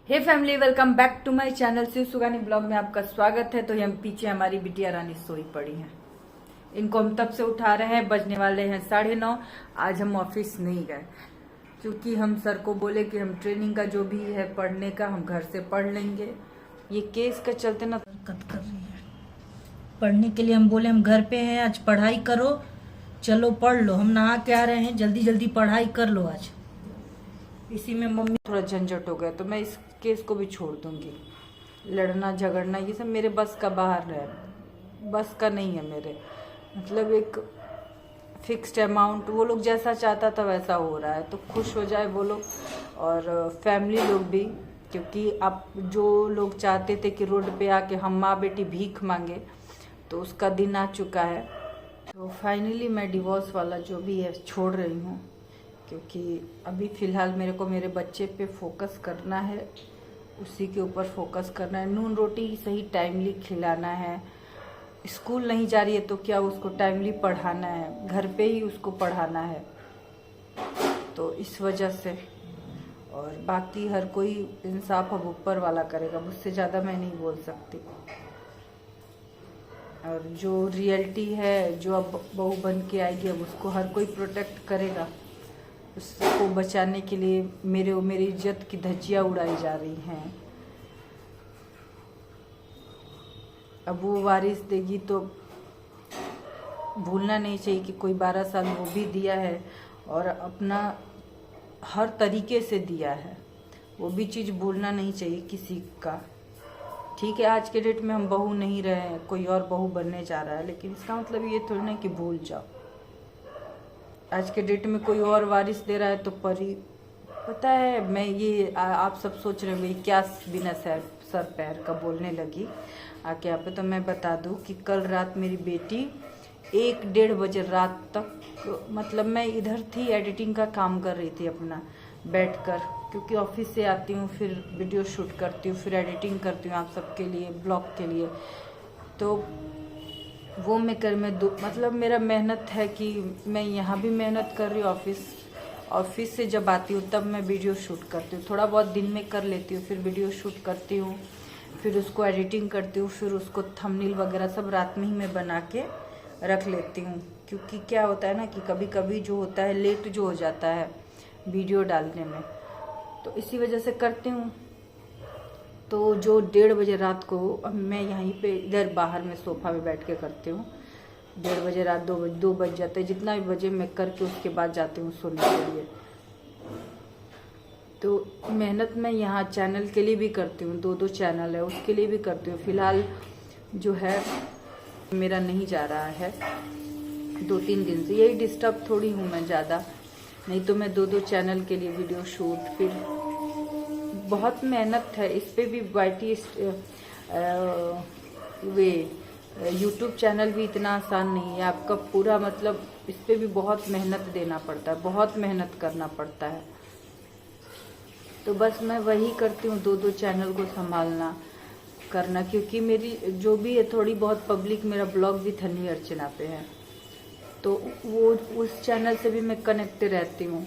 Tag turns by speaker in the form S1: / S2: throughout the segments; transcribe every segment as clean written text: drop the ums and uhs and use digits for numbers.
S1: Hey family, welcome back to my channel. Shiv Sugani blog में आपका स्वागत है। तो हम पीछे हमारी बिटिया रानी सोई पड़ी हैं। इनको हम तब से उठा रहे हैं, बजने वाले हैं 9:30। आज हम ऑफिस नहीं गए क्योंकि हम सर को बोले कि हम ट्रेनिंग का जो भी है पढ़ने का हम घर से पढ़ लेंगे। ये केस के चलते ना
S2: हरकत कर रही है। पढ़ने के लिए हम बोले हम घर पे हैं, आज पढ़ाई करो, चलो पढ़ लो। हम नहा के आ रहे हैं, जल्दी जल्दी पढ़ाई कर लो आज। इसी में मम्मी
S1: थोड़ा झंझट हो गया तो मैं इस केस को भी छोड़ दूंगी। लड़ना झगड़ना ये सब मेरे बस का बाहर है, बस का नहीं है मेरे। मतलब एक फिक्स्ड अमाउंट वो लोग जैसा चाहता था वैसा हो रहा है, तो खुश हो जाए वो लोग और फैमिली लोग भी। क्योंकि अब जो लोग चाहते थे कि रोड पे आके हम माँ बेटी भीख मांगे, तो उसका दिन आ चुका है। तो फाइनली मैं डिवोर्स वाला जो भी है छोड़ रही हूँ, क्योंकि अभी फ़िलहाल मेरे को मेरे बच्चे पे फोकस करना है, उसी के ऊपर फोकस करना है। नून रोटी सही टाइमली खिलाना है। स्कूल नहीं जा रही है तो क्या उसको टाइमली पढ़ाना है, घर पे ही उसको पढ़ाना है। तो इस वजह से और बाकी हर कोई इंसाफ अब ऊपर वाला करेगा, मुझसे ज़्यादा मैं नहीं बोल सकती। और जो रियलिटी है, जो अब बहू बन के आएगी, अब उसको हर कोई प्रोटेक्ट करेगा। उसको बचाने के लिए मेरी इज्जत की धज्जियाँ उड़ाई जा रही हैं। अब वो वारिस देगी तो भूलना नहीं चाहिए कि कोई 12 साल वो भी दिया है और अपना हर तरीके से दिया है। वो भी चीज़ भूलना नहीं चाहिए किसी का। ठीक है, आज के डेट में हम बहू नहीं रहे हैं, कोई और बहू बनने जा रहा है, लेकिन इसका मतलब ये थोड़ी ना कि भूल जाओ। आज के डेट में कोई और वारिस दे रहा है तो पता है। मैं ये आप सब सोच रहे होंगे क्या बिना सर पैर का बोलने लगी आके यहाँ पे। तो मैं बता दूं कि कल रात मेरी बेटी 1-1:30 बजे रात तक, मतलब मैं इधर थी, एडिटिंग का काम कर रही थी अपना बैठकर, क्योंकि ऑफिस से आती हूँ, फिर वीडियो शूट करती हूँ, फिर एडिटिंग करती हूँ आप सबके लिए, ब्लॉग के लिए। तो वो मतलब मेरा मेहनत है कि मैं यहाँ भी मेहनत कर रही हूँ, ऑफिस से जब आती हूँ तब मैं वीडियो शूट करती हूँ। थोड़ा बहुत दिन में कर लेती हूँ, फिर वीडियो शूट करती हूँ, फिर उसको एडिटिंग करती हूँ, फिर उसको थंबनेल वगैरह सब रात में ही मैं बना के रख लेती हूँ। क्योंकि क्या होता है ना कि कभी कभी जो होता है लेट जो हो जाता है वीडियो डालने में, तो इसी वजह से करती हूँ। तो जो 1:30 बजे रात को, अब मैं यहीं पे इधर बाहर में सोफा में बैठ के करती हूँ। 1:30 बजे रात 2 बज जाते हैं, जितना भी बजे मैं करके उसके बाद जाती हूँ सोने के लिए। तो मेहनत मैं यहाँ चैनल के लिए भी करती हूँ, 2 चैनल है उसके लिए भी करती हूँ। फिलहाल जो है मेरा नहीं जा रहा है 2-3 दिन से, यही डिस्टर्ब थोड़ी हूँ मैं ज़्यादा, नहीं तो मैं 2 चैनल के लिए वीडियो शूट, फिर बहुत मेहनत है इस पे भी। वाईटी वे यूट्यूब चैनल भी इतना आसान नहीं है आपका पूरा, मतलब इस पे भी बहुत मेहनत देना पड़ता है, बहुत मेहनत करना पड़ता है। तो बस मैं वही करती हूँ, 2 चैनल को संभालना करना, क्योंकि मेरी जो भी है थोड़ी बहुत पब्लिक, मेरा ब्लॉग भी धन्वी अर्चना पे है, तो वो उस चैनल से भी मैं कनेक्ट रहती हूँ।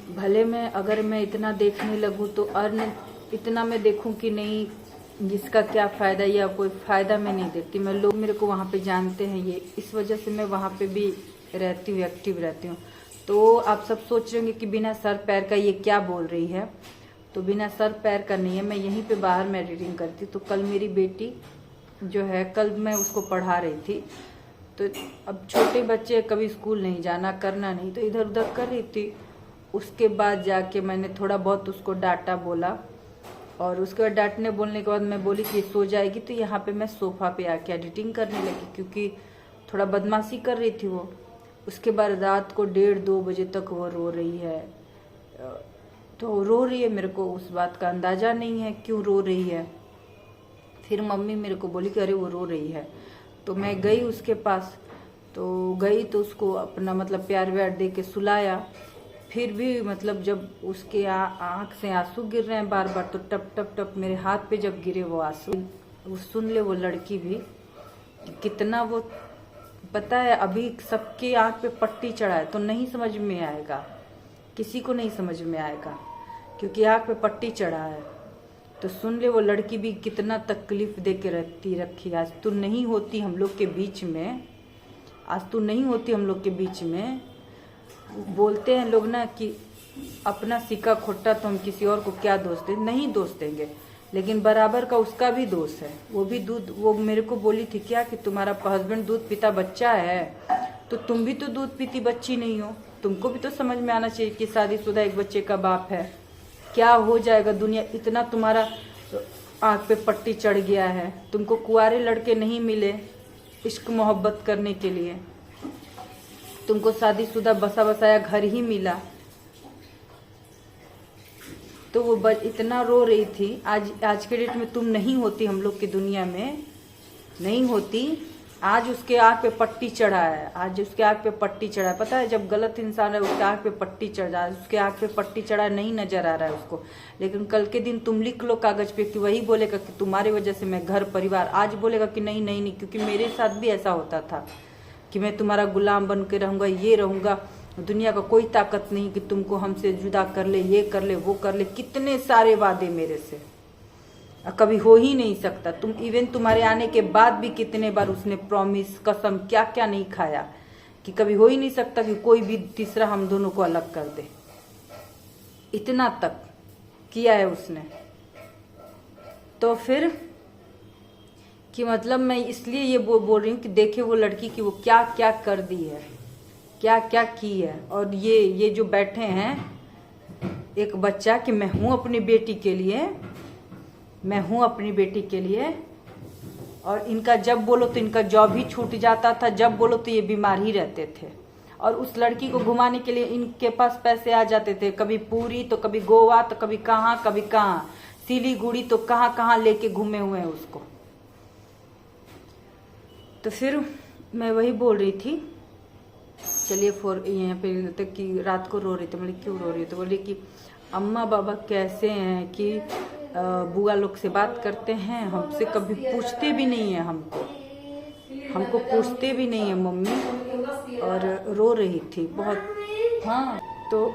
S1: भले मैं अगर मैं इतना देखने लगूँ तो अर्न इतना मैं देखूँ कि नहीं, जिसका क्या फ़ायदा या कोई फ़ायदा मैं नहीं देखती। मैं लोग मेरे को वहाँ पे जानते हैं, ये इस वजह से मैं वहाँ पे भी रहती हूँ, एक्टिव रहती हूँ। तो आप सब सोच रहे होंगे कि बिना सर पैर का ये क्या बोल रही है, तो बिना सर पैर का नहीं है, मैं यहीं पे बाहर में एडिटिंग करती। तो कल मेरी बेटी जो है, कल मैं उसको पढ़ा रही थी, तो अब छोटे बच्चे कभी स्कूल नहीं जाना करना नहीं, तो इधर उधर कर रही थी। उसके बाद जाके मैंने थोड़ा बहुत उसको डांटा बोला, और उसके बाद डांटने बोलने के बाद मैं बोली कि सो जाएगी, तो यहाँ पे मैं सोफ़ा पे आके एडिटिंग करने लगी, क्योंकि थोड़ा बदमाशी कर रही थी वो। उसके बाद रात को 1:30-2 बजे तक वो रो रही है। तो रो रही है, मेरे को उस बात का अंदाज़ा नहीं है क्यों रो रही है। फिर मम्मी मेरे को बोली कि अरे वो रो रही है, तो मैं गई उसके पास। तो गई तो उसको अपना मतलब प्यार व्यार दे के सुलाया। फिर भी मतलब जब उसके आँख से आंसू गिर रहे हैं बार बार, तो टप टप टप मेरे हाथ पे जब गिरे वो आंसू, वो सुन ले वो लड़की भी कितना वो, पता है अभी सबके आँख पे पट्टी चढ़ा है तो नहीं समझ में आएगा, किसी को नहीं समझ में आएगा क्योंकि आँख पे पट्टी चढ़ा है। तो सुन ले, वो लड़की भी कितना तकलीफ दे के रखी। आज तू नहीं होती हम लोग के बीच में, आज तू नहीं होती हम लोग के बीच में। बोलते हैं लोग ना कि अपना सिक्का खोटा तो हम किसी और को क्या दोष दें, नहीं दोष देंगे, लेकिन बराबर का उसका भी दोष है। वो भी दूध, वो मेरे को बोली थी क्या कि तुम्हारा हस्बैंड दूध पीता बच्चा है, तो तुम भी तो दूध पीती बच्ची नहीं हो, तुमको भी तो समझ में आना चाहिए कि शादीशुदा एक बच्चे का बाप है। क्या हो जाएगा दुनिया, इतना तुम्हारा आँख पे पट्टी चढ़ गया है। तुमको कुंवारे लड़के नहीं मिले इश्क मोहब्बत करने के लिए, तुमको शादीशुदा बसा बसाया घर ही मिला। तो वो इतना रो रही थी। आज के डेट में तुम नहीं होती हम लोग की दुनिया में, नहीं होती। आज उसके आँख पे पट्टी चढ़ा है, आज उसके आँख पे पट्टी चढ़ा है। पता है, जब गलत इंसान है उसके आँख पे पट्टी चढ़ जाए, उसके आँख पे पट्टी चढ़ा नहीं नजर आ रहा है उसको, लेकिन कल के दिन तुम लिख लो कागज पे कि वही बोलेगा कि तुम्हारी वजह से मैं घर परिवार, आज बोलेगा कि नहीं नहीं नहीं, क्योंकि मेरे साथ भी ऐसा होता था कि मैं तुम्हारा गुलाम बन के रहूंगा, ये रहूंगा, दुनिया का कोई ताकत नहीं कि तुमको हमसे जुदा कर ले, ये कर ले, वो कर ले। कितने सारे वादे मेरे से, कभी हो ही नहीं सकता। तुम इवन तुम्हारे आने के बाद भी कितने बार उसने प्रॉमिस, कसम, क्या क्या नहीं खाया कि कभी हो ही नहीं सकता कि कोई भी तीसरा हम दोनों को अलग कर दे। इतना तक किया है उसने। तो फिर कि मतलब मैं इसलिए ये बोल रही हूँ कि देखे वो लड़की की वो क्या क्या कर दी है, क्या क्या की है। और ये जो बैठे हैं एक बच्चा कि मैं हूँ अपनी बेटी के लिए, मैं हूँ अपनी बेटी के लिए। और इनका जब बोलो तो इनका जॉब ही छूट जाता था, जब बोलो तो ये बीमार ही रहते थे। और उस लड़की को घुमाने के लिए इनके पास पैसे आ जाते थे, कभी पूरी तो कभी गोवा तो कभी कहाँ, सिलीगुड़ी तो कहाँ कहाँ लेके घूमे हुए हैं उसको। तो फिर मैं वही बोल रही थी, चलिए यहाँ पे तक कि रात को रो रही थी। बोली क्यों रो रही है, तो बोली कि अम्मा बाबा कैसे हैं कि बुआ लोग से बात करते हैं, हमसे कभी पूछते भी नहीं है, हमको पूछते भी नहीं है मम्मी। और रो रही थी बहुत। हाँ, तो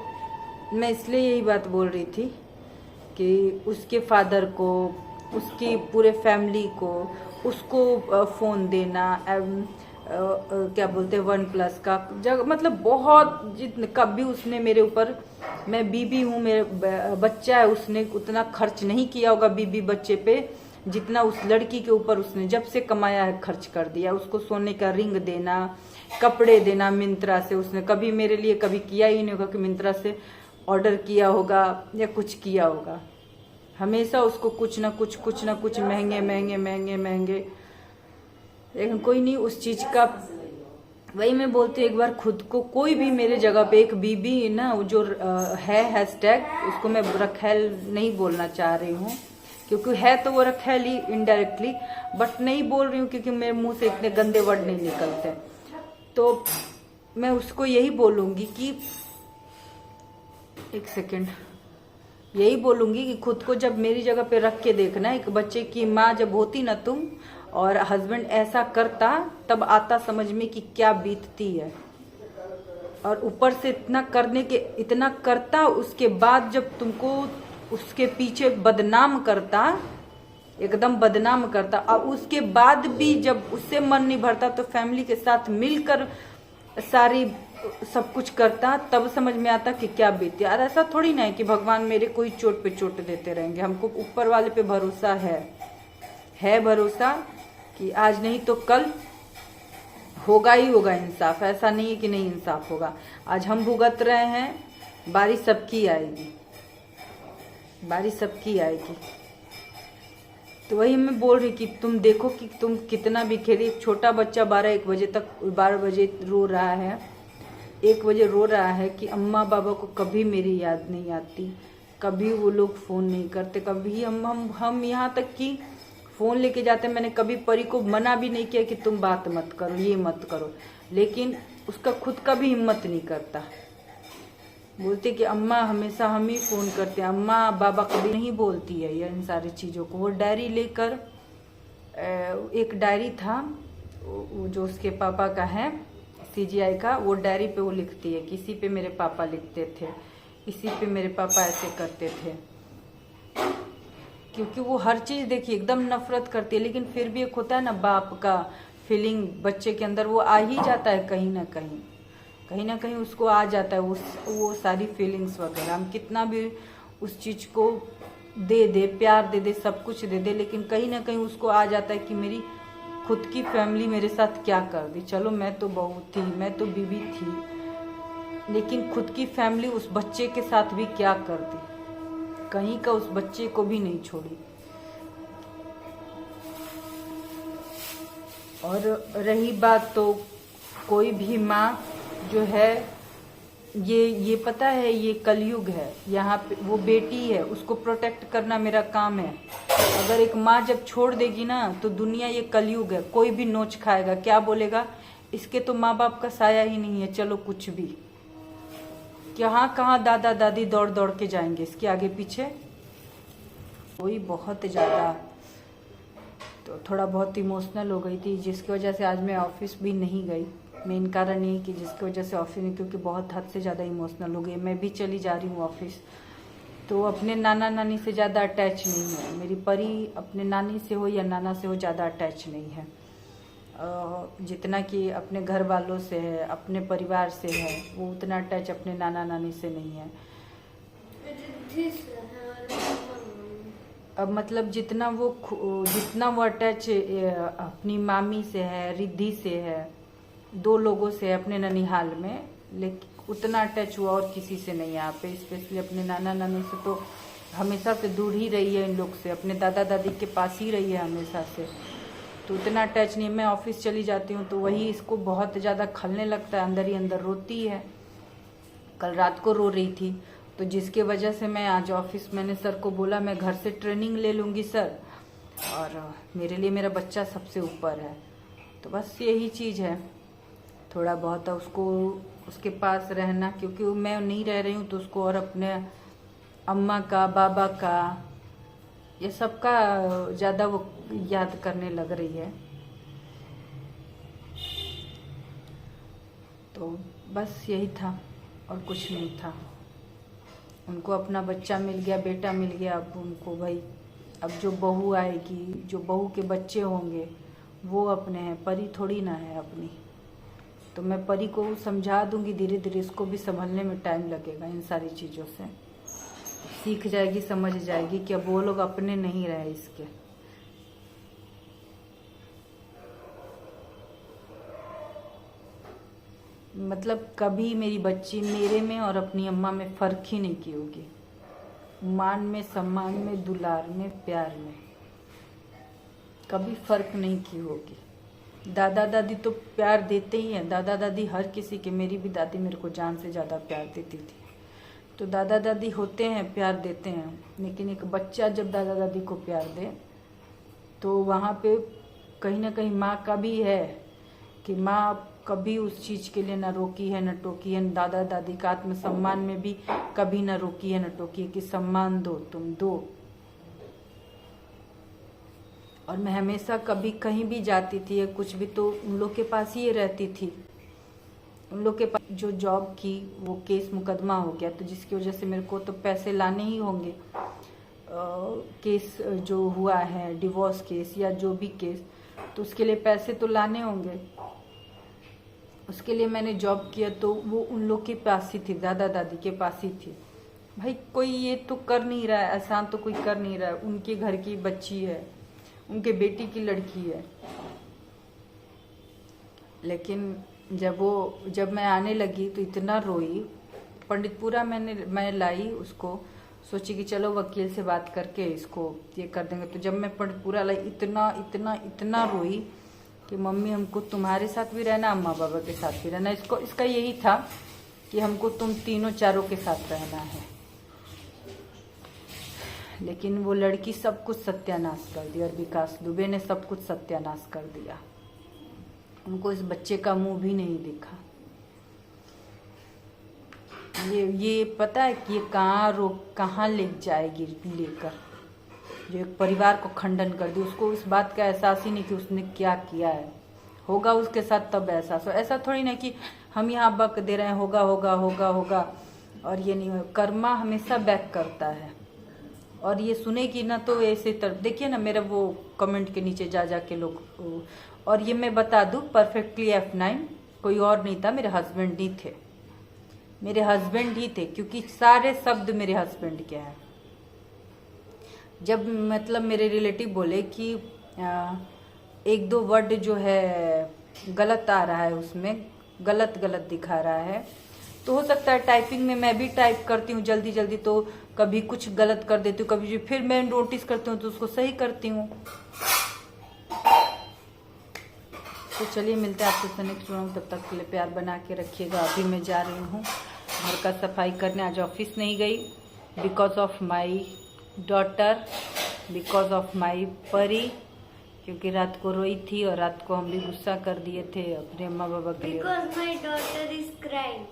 S1: मैं इसलिए यही बात बोल रही थी कि उसके फादर को, उसकी पूरे फैमिली को, उसको फ़ोन देना, क्या बोलते हैं OnePlus का जगह, मतलब बहुत जितने कभी उसने मेरे ऊपर, मैं बीबी हूँ, मेरे बच्चा है, उसने उतना खर्च नहीं किया होगा बीबी बच्चे पे जितना उस लड़की के ऊपर उसने जब से कमाया है खर्च कर दिया। उसको सोने का रिंग देना, कपड़े देना मिंत्रा से, उसने कभी मेरे लिए कभी किया ही नहीं होगा कि मिंत्रा से ऑर्डर किया होगा या कुछ किया होगा। हमेशा उसको कुछ ना कुछ महंगे महंगे महंगे महंगे, लेकिन कोई नहीं उस चीज का। वही मैं बोलती हूँ, एक बार खुद को, कोई भी मेरे जगह पे एक बीबी ना जो है हैशटैग, उसको मैं रखेल नहीं बोलना चाह रही हूँ क्योंकि है तो वो रखेल ही इनडायरेक्टली, बट नहीं बोल रही हूँ क्योंकि मेरे मुंह से इतने गंदे वर्ड नहीं निकलते। तो मैं उसको यही बोलूंगी कि एक सेकेंड, यही बोलूंगी कि खुद को जब मेरी जगह पे रख के देखना, एक बच्चे की माँ जब होती ना तुम और हस्बैंड ऐसा करता, तब आता समझ में कि क्या बीतती है। और ऊपर से इतना करता, उसके बाद जब तुमको उसके पीछे बदनाम करता, एकदम बदनाम करता, और उसके बाद भी जब उससे मन नहीं भरता तो फैमिली के साथ मिलकर सारी सब कुछ करता, तब समझ में आता कि क्या बीती। यार ऐसा थोड़ी ना है कि भगवान मेरे कोई चोट पे चोट देते रहेंगे। हमको ऊपर वाले पे भरोसा है भरोसा कि आज नहीं तो कल होगा ही होगा इंसाफ। ऐसा नहीं है कि नहीं इंसाफ होगा। आज हम भुगत रहे हैं, बारी सबकी आएगी, बारी सबकी आएगी। तो वही मैं बोल रही कि तुम देखो कि तुम कितना भी खेली। छोटा बच्चा 12 बजे रो रहा है, 1 बजे रो रहा है कि अम्मा बाबा को कभी मेरी याद नहीं आती, कभी वो लोग फ़ोन नहीं करते, कभी हम यहाँ तक कि फ़ोन लेके जाते। मैंने कभी परी को मना भी नहीं किया कि तुम बात मत करो, ये मत करो, लेकिन उसका खुद का भी हिम्मत नहीं करता। बोलते कि अम्मा हमेशा हम ही फ़ोन करते हैं, अम्मा बाबा कभी नहीं बोलती है ये इन सारी चीज़ों को। वो डायरी लेकर, एक डायरी था जो उसके पापा का है CGI का, वो डायरी पे वो लिखती है, किसी पे मेरे पापा लिखते थे इसी पे मेरे पापा ऐसे करते थे, क्योंकि वो हर चीज़ देखिए एकदम नफरत करती है, लेकिन फिर भी एक होता है ना बाप का फीलिंग बच्चे के अंदर, वो आ ही जाता है कहीं ना कहीं उसको आ जाता है वो सारी फीलिंग्स वगैरह। हम कितना भी उस चीज़ को दे दे, प्यार दे दे, सब कुछ दे दे, लेकिन कहीं ना कहीं उसको आ जाता है कि मेरी खुद की फैमिली मेरे साथ क्या कर दी। चलो मैं तो बहू थी, मैं तो बीवी थी, लेकिन खुद की फैमिली उस बच्चे के साथ भी क्या कर दी, कहीं का उस बच्चे को भी नहीं छोड़ी। और रही बात तो कोई भी माँ जो है, ये पता है ये कलयुग है, यहाँ पे वो बेटी है, उसको प्रोटेक्ट करना मेरा काम है। अगर एक माँ जब छोड़ देगी ना तो दुनिया, ये कलयुग है, कोई भी नोच खाएगा, क्या बोलेगा इसके तो माँ बाप का साया ही नहीं है, चलो कुछ भी, कहाँ कहाँ दादा दादी दौड़ दौड़ के जाएंगे इसके आगे पीछे। वही बहुत ज़्यादा, तो थोड़ा बहुत इमोशनल हो गई थी, जिसकी वजह से आज मैं ऑफिस भी नहीं गई। मेन कारण ये कि जिसकी वजह से ऑफिस नहीं, क्योंकि बहुत हद से ज़्यादा इमोशनल हो गई। मैं भी चली जा रही हूँ ऑफिस, तो अपने नाना नानी से ज़्यादा अटैच नहीं है मेरी परी, अपने नानी से हो या नाना से हो ज़्यादा अटैच नहीं है, जितना कि अपने घर वालों से है, अपने परिवार से है, वो उतना अटैच अपने नाना नानी से नहीं है। अब मतलब जितना वो अटैच अपनी मामी से है, रिद्धि से है, 2 लोगों से है अपने ननिहाल में, लेकिन उतना अटैच हुआ और किसी से नहीं है यहाँ पे। स्पेशली अपने नाना नानी से तो हमेशा से दूर ही रही है इन लोग से, अपने दादा दादी के पास ही रही है हमेशा से, तो उतना अटैच नहीं है। मैं ऑफिस चली जाती हूँ तो वही इसको बहुत ज़्यादा खलने लगता है, अंदर ही अंदर रोती है। कल रात को रो रही थी, तो जिसके वजह से मैं आज ऑफिस, मैंने सर को बोला मैं घर से ट्रेनिंग ले लूँगी सर, और मेरे लिए मेरा बच्चा सबसे ऊपर है। तो बस यही चीज़ है, थोड़ा बहुत उसको उसके पास रहना, क्योंकि मैं नहीं रह रही हूँ तो उसको और अपने अम्मा का, बाबा का, ये सब का ज़्यादा वो याद करने लग रही है। तो बस यही था और कुछ नहीं था। उनको अपना बच्चा मिल गया, बेटा मिल गया। अब उनको भाई, अब जो बहू आएगी, जो बहू के बच्चे होंगे वो अपने हैं, परी थोड़ी ना है अपनी। तो मैं परी को समझा दूंगी धीरे धीरे, इसको भी संभलने में टाइम लगेगा। इन सारी चीज़ों से सीख जाएगी, समझ जाएगी कि अब वो लोग अपने नहीं रहे इसके। मतलब कभी मेरी बच्ची मेरे में और अपनी अम्मा में फ़र्क ही नहीं की होगी, मान में, सम्मान में, दुलार में, प्यार में कभी फ़र्क नहीं की होगी। दादा दादी तो प्यार देते ही हैं, दादा दादी हर किसी के, मेरी भी दादी मेरे को जान से ज़्यादा प्यार देती थी। तो दादा दादी होते हैं, प्यार देते हैं, लेकिन एक बच्चा जब दादा दादी को प्यार दे तो वहाँ पे कहीं ना कहीं माँ का भी है कि माँ कभी उस चीज़ के लिए न रोकी है न टोकी है। दादा दादी का आत्मसम्मान में भी कभी न रोकी है न टोकी है कि सम्मान दो, तुम दो। और मैं हमेशा कभी कहीं भी जाती थी या कुछ भी तो उन लोग के पास ही रहती थी। उन लोग के पास जो जॉब की वो केस मुकदमा हो गया, तो जिसकी वजह से मेरे को तो पैसे लाने ही होंगे। केस जो हुआ है, डिवोर्स केस या जो भी केस, तो उसके लिए पैसे तो लाने होंगे। उसके लिए मैंने जॉब किया, तो वो उन लोग के पास ही थी, दादा दादी के पास ही थी। भाई कोई ये तो कर नहीं रहा है, एहसान तो कोई कर नहीं रहा है। उनके घर की बच्ची है, उनके बेटी की लड़की है। लेकिन जब मैं आने लगी तो इतना रोई। पंडितपुरा मैं लाई उसको, सोची कि चलो वकील से बात करके इसको ये कर देंगे। तो जब मैं पंडितपुरा लाई, इतना इतना इतना रोई कि मम्मी हमको तुम्हारे साथ भी रहना, अम्मा बाबा के साथ भी रहना। इसका यही था कि हमको तुम तीनों चारों के साथ रहना है। लेकिन वो लड़की सब कुछ सत्यानाश कर दिया, और विकास दुबे ने सब कुछ सत्यानाश कर दिया। उनको इस बच्चे का मुंह भी नहीं दिखा। ये पता है कि ये कहाँ ले जाएगी लेकर, जो एक परिवार को खंडन कर दी। उसको इस बात का एहसास ही नहीं कि उसने क्या किया है। होगा उसके साथ तब एहसास हो, ऐसा थोड़ी ना कि हम यहाँ बक दे रहे हैं होगा होगा होगा होगा। और ये नहीं हो, कर्मा हमेशा बैक करता है। और ये सुनेगी ना तो ऐसे तरफ देखिए ना, मेरा वो कमेंट के नीचे जा जा के लोग। और ये मैं बता दूं, परफेक्टली F9 कोई और नहीं था, मेरे हस्बैंड ही थे, मेरे हस्बैंड ही थे, क्योंकि सारे शब्द मेरे हस्बैंड के हैं। जब मतलब मेरे रिलेटिव बोले कि एक दो वर्ड जो है गलत आ रहा है, उसमें गलत गलत दिखा रहा है, तो हो सकता है टाइपिंग में मैं भी टाइप करती हूँ जल्दी जल्दी, तो कभी कुछ गलत कर देती हूँ, कभी फिर मैं नोटिस करती हूँ तो उसको सही करती हूँ। तो चलिए मिलते हैं आपसे नेक्स्ट व्लॉग, तब तक के लिए प्यार बना के रखिएगा। अभी मैं जा रही हूँ घर का सफाई करने, आज ऑफिस नहीं गई because of my daughter, because of my परी, क्योंकि रात को रोई थी और रात को हम भी गुस्सा कर दिए थे अपने अम्मा बाबा के लिए।
S3: Because my daughter is crying.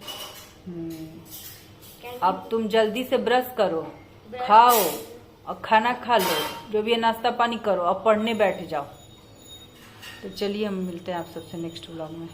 S1: अब तुम जल्दी से ब्रश करो, खाओ और खाना खा लो, जो भी है नाश्ता पानी करो, अब पढ़ने बैठ जाओ। तो चलिए हम मिलते हैं आप सबसे नेक्स्ट व्लॉग में।